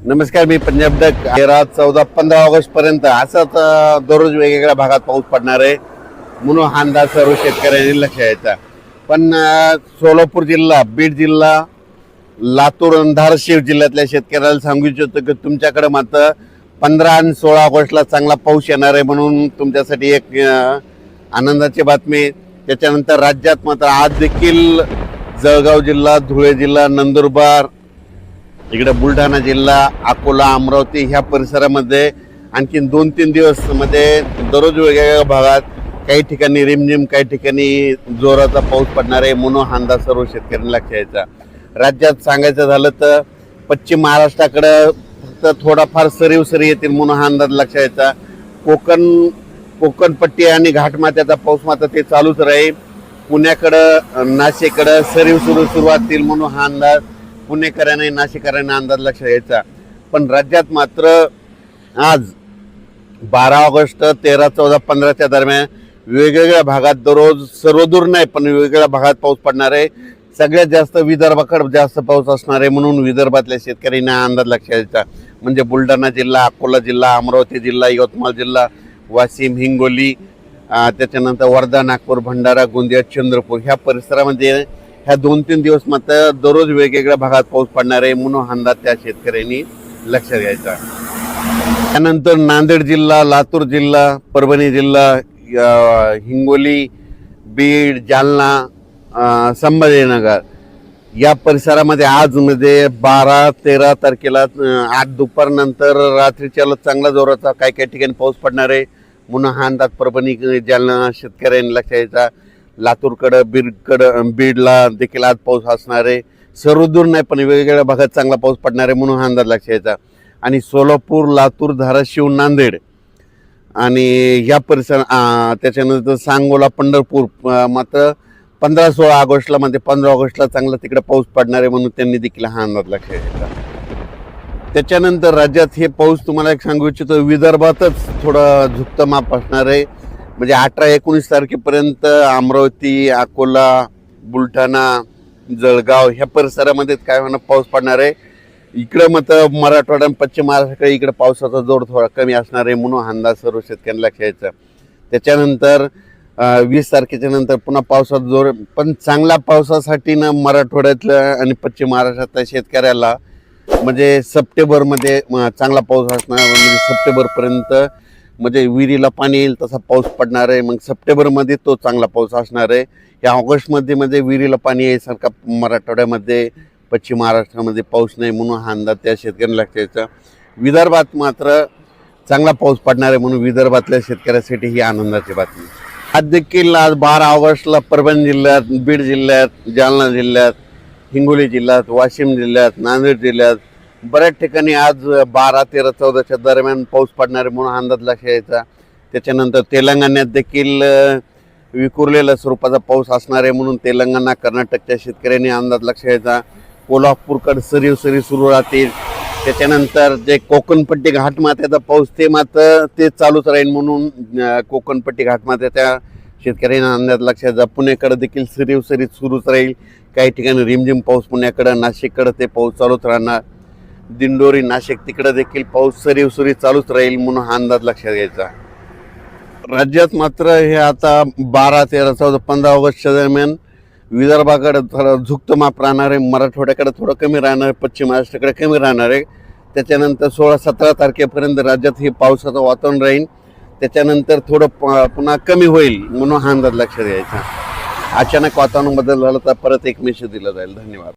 नमस्कार, मी Punjab duck. 13, 14, 15 August पर्यंत असंच दररोज वेगवेगळ्या भागात पाऊस पडणार आहे म्हणून हा अंदाज सर्व शेतकऱ्यांनी लक्ष द्यायचा. पण सोलापूर जिल्हा, बीड जिल्हा, लातूर आणि धाराशिव जिल्ह्यातल्या शेतकऱ्याला सांगू इच्छितो की तुमच्याकडे मात्र 15 आणि 16 ऑगस्टला चांगला पाऊस येणार आहे म्हणून तुमच्यासाठी एक आनंदाची बातमी. त्याच्यानंतर राज्यात मात्र आज देखील जळगाव जिल्हा, धुळे जिल्हा, नंदुरबार, इकडे बुलढाणा जिल्हा, अकोला, अमरावती ह्या परिसरामध्ये आणखीन 2-3 दिवस मध्ये दररोज वेगवेगळ्या भागात काही ठिकाणी रिमझिम, काही ठिकाणी जोराचा पाऊस पडणार आहे म्हणून हा अंदाज सर्व शेतकऱ्यांना लक्ष द्यायचा. राज्यात सांगायचं झालं तर पश्चिम महाराष्ट्राकडे फक्त थोडाफार सरीव सरी येतील म्हणून हा अंदाज लक्ष द्यायचा. कोकणपट्टी आणि घाटमाथ्याचा पाऊस मात्र ते चालूच राहील. पुण्याकडं, नाशिककडं सरीव सुरुवात होईल म्हणून हा अंदाज पुणेकरांनी, नाशिककरांना अंदाज लक्ष द्यायचा. पण राज्यात मात्र आज 12 ऑगस्ट, 13, 14, 15च्या दरम्यान वेगवेगळ्या भागात दररोज, सर्वदूर नाही पण वेगवेगळ्या भागात पाऊस पडणार आहे. सगळ्यात जास्त विदर्भाकडे जास्त पाऊस असणार आहे म्हणून विदर्भातल्या शेतकऱ्यांना अंदाज लक्ष द्यायचा. म्हणजे बुलढाणा जिल्हा, अकोला जिल्हा, अमरावती जिल्हा, यवतमाळ जिल्हा, वाशिम, हिंगोली, त्याच्यानंतर वर्धा, नागपूर, भंडारा, गोंदिया, चंद्रपूर ह्या परिसरामध्ये ह्या 2-3 दिवस मात्र दररोज वेगवेगळ्या भागात पाऊस पडणार आहे म्हणून अंदाज त्या शेतकऱ्यांनी लक्ष द्यायचा. त्यानंतर नांदेड जिल्हा, लातूर जिल्हा, परभणी जिल्हा, हिंगोली, बीड, जालना, संभाजीनगर या परिसरामध्ये आज मध्ये 12-13 तारखेला आज दुपारनंतर रात्रीच्या चांगला जोराचा काही काही ठिकाणी पाऊस पडणार आहे म्हणून हा अंदाज परभणी, जालना शेतकऱ्यांनी लक्ष द्यायचा. लातूरकडं, बीडला देखील आज पाऊस असणार आहे. सर्वदूर नाही पण वेगवेगळ्या भागात चांगला पाऊस पडणार आहे म्हणून हा अंदाज लक्ष द्यायचा. आणि सोलापूर, लातूर, धाराशिव, नांदेड आणि ह्या परिसर, त्याच्यानंतर सांगोला, पंढरपूर मात्र 15-16 ऑगस्टला, म्हणजे 15 ऑगस्टला चांगला तिकडे पाऊस पडणार आहे म्हणून त्यांनी देखील हा अंदाज लक्ष द्यायचा. त्याच्यानंतर राज्यात हे पाऊस तुम्हाला एक सांगू इच्छितो, विदर्भातच थोडं झुकतं माप असणार आहे. म्हणजे 18-19 तारखेपर्यंत अमरावती, अकोला, बुलढाणा, जळगाव ह्या परिसरामध्ये काय होणार पाऊस पडणार आहे. इकडं मात्र मराठवाडा आणि पश्चिम महाराष्ट्राकडे इकडे पावसाचा जोर थोडा कमी असणार आहे म्हणून अंदाज सर्व शेतकऱ्यांना लक्ष द्यायचा. त्याच्यानंतर 20 तारखेच्या नंतर पुन्हा पावसाचा जोर, पण चांगल्या पावसासाठी ना मराठवाड्यातल्या आणि पश्चिम महाराष्ट्रातल्या शेतकऱ्याला म्हणजे सप्टेंबरमध्ये चांगला पाऊस असणार. म्हणजे सप्टेंबरपर्यंत म्हणजे विहिरीला पाणी येईल तसा पाऊस पडणार आहे. मग सप्टेंबरमध्ये तो चांगला पाऊस असणार आहे. या ऑगस्टमध्ये म्हणजे विहिरीला पाणी यायसारखा मराठवाड्यामध्ये, पश्चिम महाराष्ट्रामध्ये पाऊस नाही म्हणून हा अंदाज त्या शेतकऱ्यांना लक्ष द्यायचा. विदर्भात मात्र चांगला पाऊस पडणार आहे म्हणून विदर्भातल्या शेतकऱ्यासाठी ही आनंदाची बातमी. आज देखील आज 12 ऑगस्टला परभणी जिल्ह्यात, बीड जिल्ह्यात, जालना जिल्ह्यात, हिंगोली जिल्ह्यात, वाशिम जिल्ह्यात, नांदेड जिल्ह्यात बऱ्याच ठिकाणी आज 12, 13, 14च्या दरम्यान पाऊस पडणार आहे म्हणून अंदाज लक्ष द्यायचा. त्याच्यानंतर तेलंगणात देखील विखुरलेल्या स्वरूपाचा पाऊस असणार आहे म्हणून तेलंगणा, कर्नाटकच्या शेतकऱ्यांनी अंदाज लक्ष द्यायचा. कोल्हापूरकडे सरीव सुरू राहतील. त्याच्यानंतर जे कोकणपट्टी घाटमाथ्याचा पाऊस ते मात्र ते चालूच राहील म्हणून कोकणपट्टी घाटमाथ्याच्या शेतकऱ्यांना अंदाज लक्ष द्यायचा. पुणेकडे देखील सरीव सुरूच राहील. काही ठिकाणी रिमझिम पाऊस पुण्याकडं, नाशिककडे ते पाऊस चालूच राहणार. दिंडोरी, नाशिक तिकडे देखील पाऊस सरीव चालूच राहील म्हणून हा अंदाज लक्षात घ्यायचा. राज्यात मात्र हे आता 12, 13, 14, 15 ऑगस्टच्या दरम्यान विदर्भाकडे थोडं झुकतं माप राहणार आहे. मराठवाड्याकडे थोडं कमी राहणार आहे. पश्चिम महाराष्ट्राकडे कमी राहणार आहे. त्याच्यानंतर 16-17 तारखेपर्यंत राज्यात हे पावसाचं वातावरण राहील. त्याच्यानंतर थोडं पुन्हा कमी होईल म्हणून हा अंदाज लक्षात घ्यायचा. अचानक वातावरण बदल झाला तर परत एक मेसेज दिला जाईल. धन्यवाद.